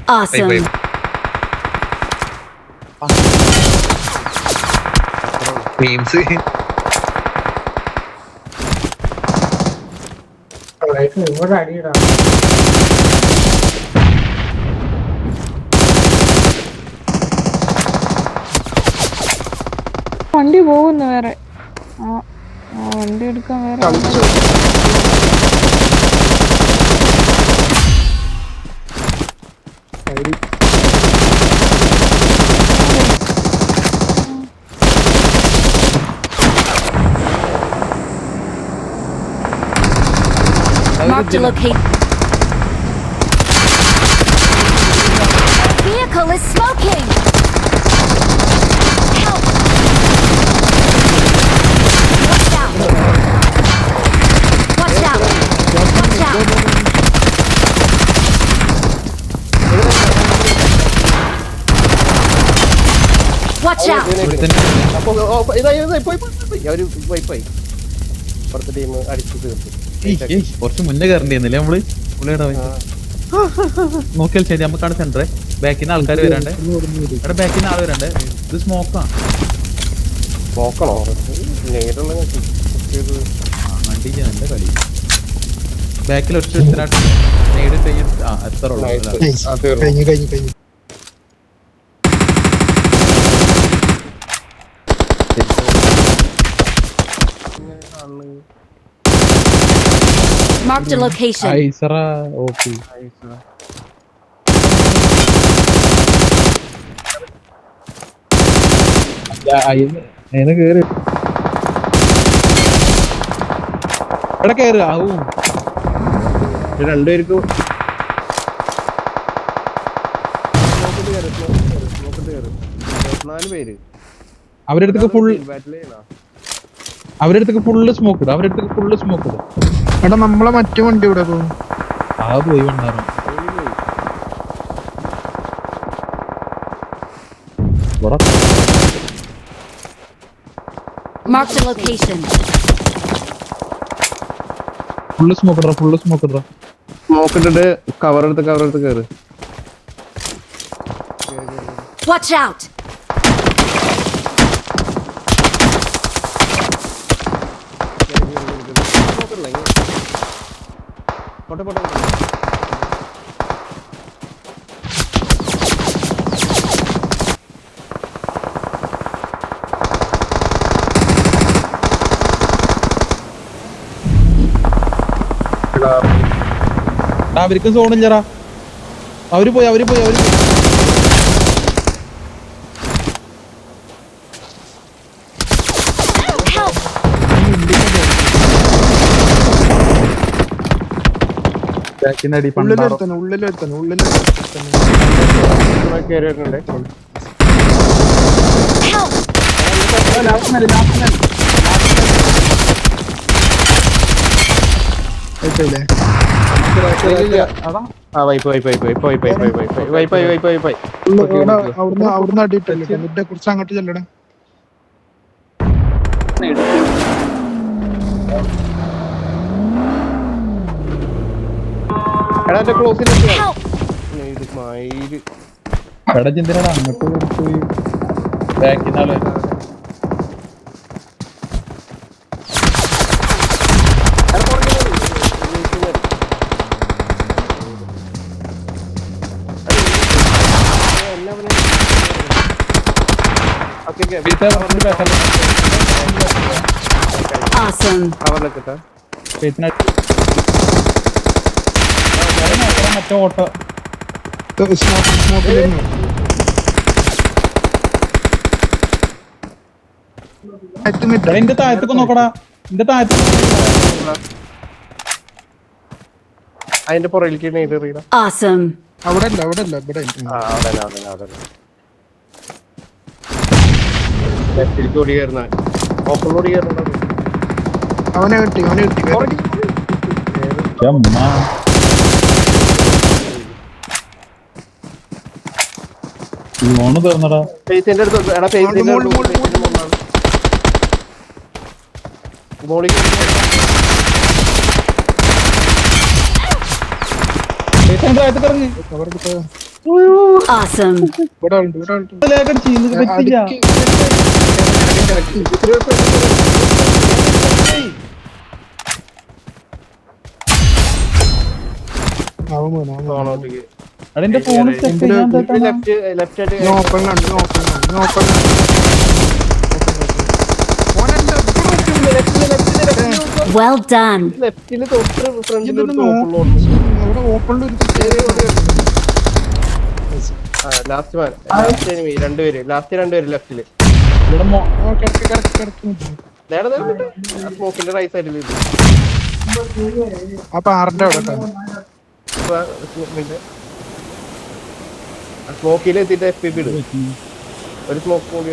Awesome. Memes. ഇവിടെ അടിയിടാ. വണ്ടി പോകുന്നു വേറെ. വണ്ടി എടുക്കാൻ വേറെ. Marked a location. Vehicle is smoking. Help! Watch out! Watch out! Watch out! Watch out! കുറച്ച് മുന്നേ കയറേണ്ടിയിരുന്നില്ലേ നമ്മള് പുള്ളിയുടെ നോക്കിയാൽ ശരി. നമുക്കാണ് സെന്ററ്. ബാക്കിൽ നിന്ന് ആൾക്കാർ വരാണ്ട്. ഇവിടെ ബാക്കിൽ നിന്ന് ആൾ വരാണ്ട്. ഇത് സ്മോക്കാണ്. വണ്ടിക്ക് നല്ല കളി. ബാക്കിൽ ഒറ്റ നേടി കഴിഞ്ഞ എത്ര ഉള്ളു. Marked a location. ഐസറ ഓക്കെ. അതിന് കേറി ഇവിടെ കേറ്. ആവും രണ്ടുപേർക്കും അവരുടെ അടുത്തേക്ക് ഫുള്ള് സ്മോക്ക് ഇടും. അവരുടെ അടുത്തേക്ക് ഫുള്ള് സ്മോക്ക് ഇടും. എടാ നമ്മളെ മറ്റു വണ്ടി ഇവിടെ പോകും. ആ പോയി വണ്ടാറും. Marked a location. Full smoke ഇടറ. സ്മോക്ക് ഇട്ടിട്ട് കവർ എടുത്ത് കയറ്. Watch out! അവർക്ക് സോണില്ലറാ. അവര് പോയി. അവിടുന്ന് അടിയിട്ടല്ലേ മിഡെ കുറിച്ച് അങ്ങോട്ട് ചെല്ലടേ. അങ്ങോട്ട് പോയി ബാക്കിനാള്. Awesome. മറ്റേ ഓട്ടോ എന്റെ താഴത്തേക്ക് നോക്കടാ. അതിന്റെ പുറകിലേക്ക് Awesome. അവിടെ അല്ല ഇവിടെ അവനെ കിട്ടി ലോണ് തീർന്നടാ. ഫേസിന്റെ അടുത്ത് എടാ ഫേസിന്റെ മോളി, മോളി, മോളി. മോളിൽ കവർ എടുത്ത് Awesome. ഇവിടെ ആളുണ്ട്, ഇവിടെ ആളുണ്ട്. പറ്റില്ല. അവൻ പോയി, അവൻ പോയി. ഓണോട്ടിക്ക് എടാ എന്റെ ഫോൺ ചെക്ക് ചെയ്യാൻ ലെഫ്റ്റ് ലെഫ്റ്റ് ആയിട്ട് ഇനി ഓപ്പൺ കണ്ടു, ഇനി ഓപ്പൺ കണ്ടു, ഇനി ഓപ്പൺ കണ്ടു. ഓനെന്താ Well done. ലെഫ്റ്റില് തൊട്ട് ഫ്രണ്ടിൽ ഇതിന്റെ അവിടെ ഓപ്പണിൽ ലാസ്റ്റ് മാൻ ലാസ്റ്റ് എനിമി രണ്ടുപേര് ലെഫ്റ്റില് ഇവിടെ കിടക്ക് കിടക്ക് കിടക്ക്. സ്മോക്കിന്റെ റൈറ്റ് സൈഡിൽ അപ്പൊ ആറിന്റെ അവിടെ കേട്ടോ. സ്മോക്കിൽ എത്തിയിട്ട് FPP ഇടും ഒരു സ്മോക്ക് കൂടി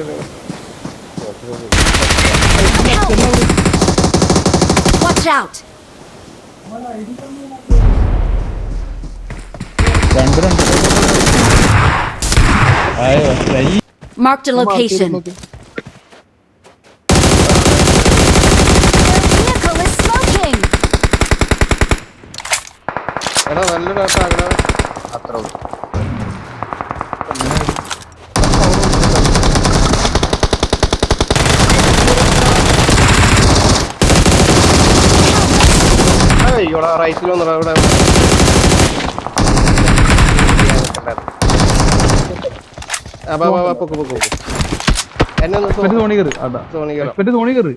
Watch out. രണ്ട് Marked a location. Vehicle is smoking. എടാ നല്ലൊരു ആഗ്രഹം അത്ര ഇവിടെ റൈറ്റിൽ വന്നടാ ഇവിടെ പൊക്കു പൊക്കു എന്നെ തോണി കയറി സോണി കേറാം തോണി കയറി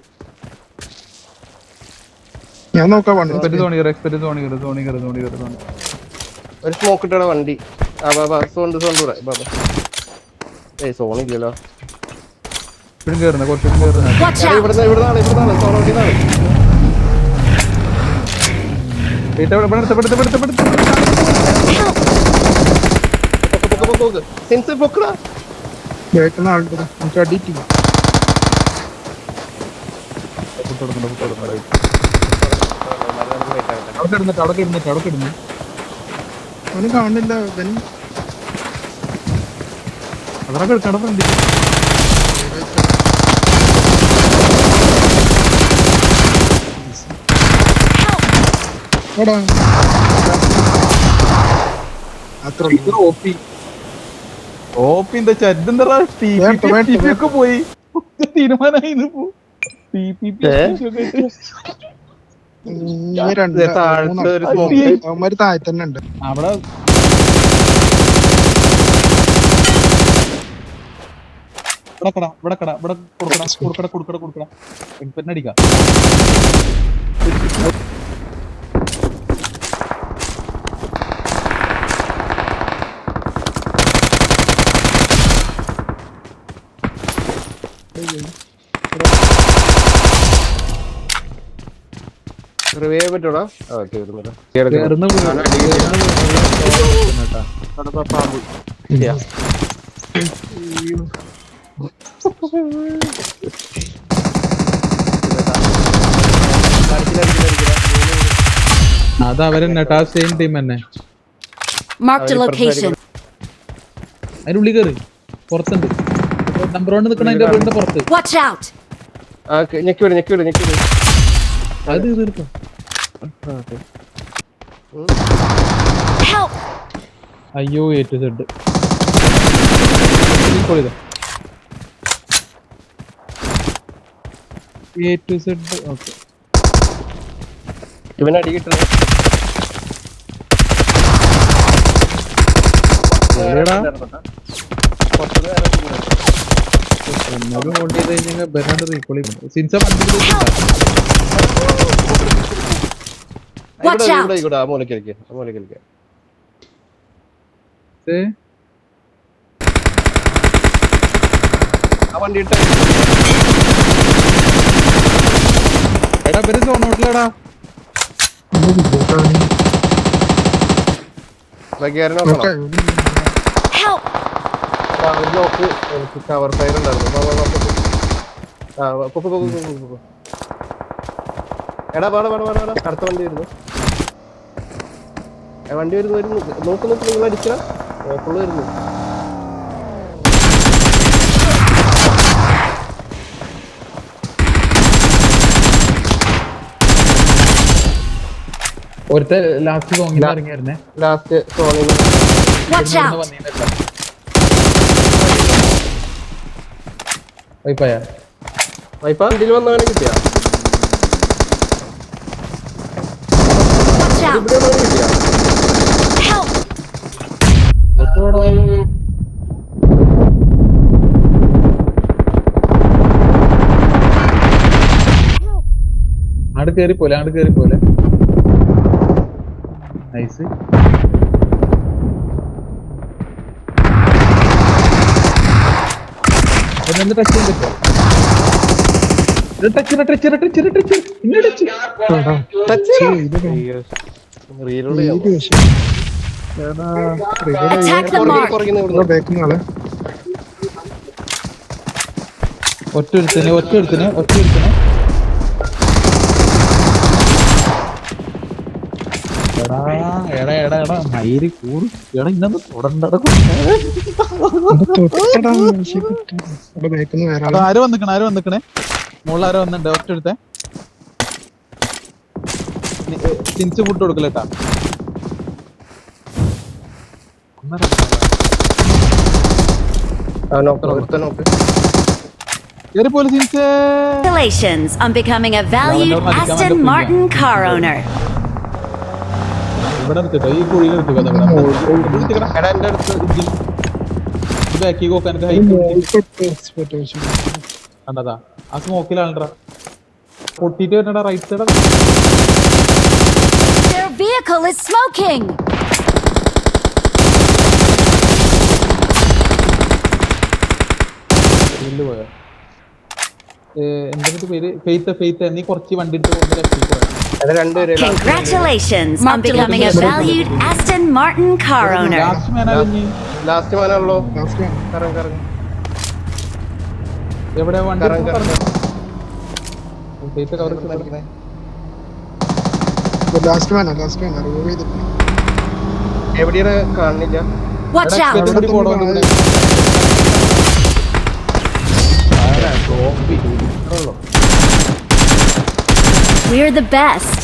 ഞാൻ നോക്കാം വണ്ടി. തോണി കയറി തോണി കയറി ഒരു സ്മോക്ക് ഇട്ടടാ വണ്ടി സോണ്ട് കൂടെ സോണി ഇല്ലല്ലോ ഇപ്പോഴും കയറുന്ന കുറച്ചും കയറുന്ന Watch out. ഇവിടുന്നാണ് സോണോട്ടിന്നാണ് സെൻസ് പൊക്കടാ കേൾക്കുന്ന ആളുണ്ട്, നമുക്ക് അടിയിട്ടില്ല. അവിടെ കിടന്നു അവന് കാണില്ല. ഇവന് അതൊക്കെ എടുക്കണം ഫ്രണ്ട് എടാ അത്ര ഓപ്പിന്റെ ചരിതെന്താ ഒക്കെ പോയി തീരുമാനമായി അവന്മാര് താഴെ തന്നെ ഉണ്ട്. അവിടെ ഇവിടെ കൊടുക്കട പിന്നെ അടിക്കാം റിവൈവ് പറ്റൂടാ പാമ്പ് അത് അവരെന്നെ സെയിം ടീം തന്നെ. Marked a location. അതിനുള്ളിൽ കയറി പുറത്തുണ്ട് നമ്പർ 1 നിൽക്കണ അതിന്റെ വീടിന്റെ പുറത്ത്. Watch out. ഞെക്കിവിട് അത് തീർക്കും. Help. അയ്യോ A to Z A to Z. Okay ഇവനെ അടി കിട്ടണം ഹോൾഡ് ചെയ്ത് കഴിഞ്ഞാൽ ബെർണാഡ് റീകോൾ ചെയ്യും. സിൻസ Watch out. ഇവിടെ ആ മൂലക്കിരിക്കുക ആ വണ്ടി ഇട്ട എടാ പേര് സോണോട്ടിലടാ Help. നോക്ക് എനിക്ക് കവർ ഫയർ ഉണ്ടായിരുന്നു എടാ പാടാ അടുത്ത വണ്ടി വരുന്നു വണ്ടി വരുന്നു വരുന്നു. നോക്ക് നോക്ക്, നിങ്ങൾ അടിക്കണം. ഓപ്പുള്ള വരുന്നു. ഒരുത്ത ലാസ്റ്റ് സോങ്ങിൽ ഇറങ്ങിയായിരുന്നേ. ലാസ്റ്റ് സോണിൽ Watch out! വൈപ്പായ വൈപ്പ വണ്ടിയിൽ വന്നവനെ കിട്ടിയാ? Watch out! ഇവിടെ വന്നവനെ കിട്ടിയാ? Help! അങ്ങോട്ട് കേറിപ്പോലെ നൈസ്. ടച്ച് ചെയ്യാൻ റീലോഡ് Attack the mark! ബാക്കിൽ ആളെ ഒറ്റ എടാ മയില് കൂറ് എടാ ഇന്നത് തുടണ്ടട ബാക്കിൽ വേറെ ആളെ ആര് വന്നിക്കണേ മുകളിൽ ആരോ വന്നിട്ടുണ്ട്. ഒറ്റ എടുത്തേ തിരിച്ച് ഫുഡ് കൊടുക്കലേട്ടാ. കേറിപ്പോലെ തിരിച്ച്. Congratulations on becoming a valued Aston Martin car owner. ഇവിടെ നിർത്തിട്ടോ, ഈ കുഴിയിൽ നിർത്തിക്കോ. എടാ എന്റെ അടുത്ത് ബാക്കി നോക്കാൻ കണ്ടതാ ആ സ്മോക്കിലാണ്ടാ പൊട്ടിട്ട് വരണടാ right side. Their vehicle is smoking! പോയോ എന്തിന്റെ പേര്? ഫെയ്ത്ത് നീ കുറച്ച് വണ്ടി എടുത്ത് ലെഫ്റ്റിൽ പോയോ? Congratulations on becoming a valued Aston Martin car owner. Last മാനാണല്ലോ. എവിടെ വണ്ടി ലാസ്റ്റ് വേണം റിമൂവ് ചെയ്തിട്ട് എവിടെയാണ് കാണുന്നില്ല. Watch out! We're the best.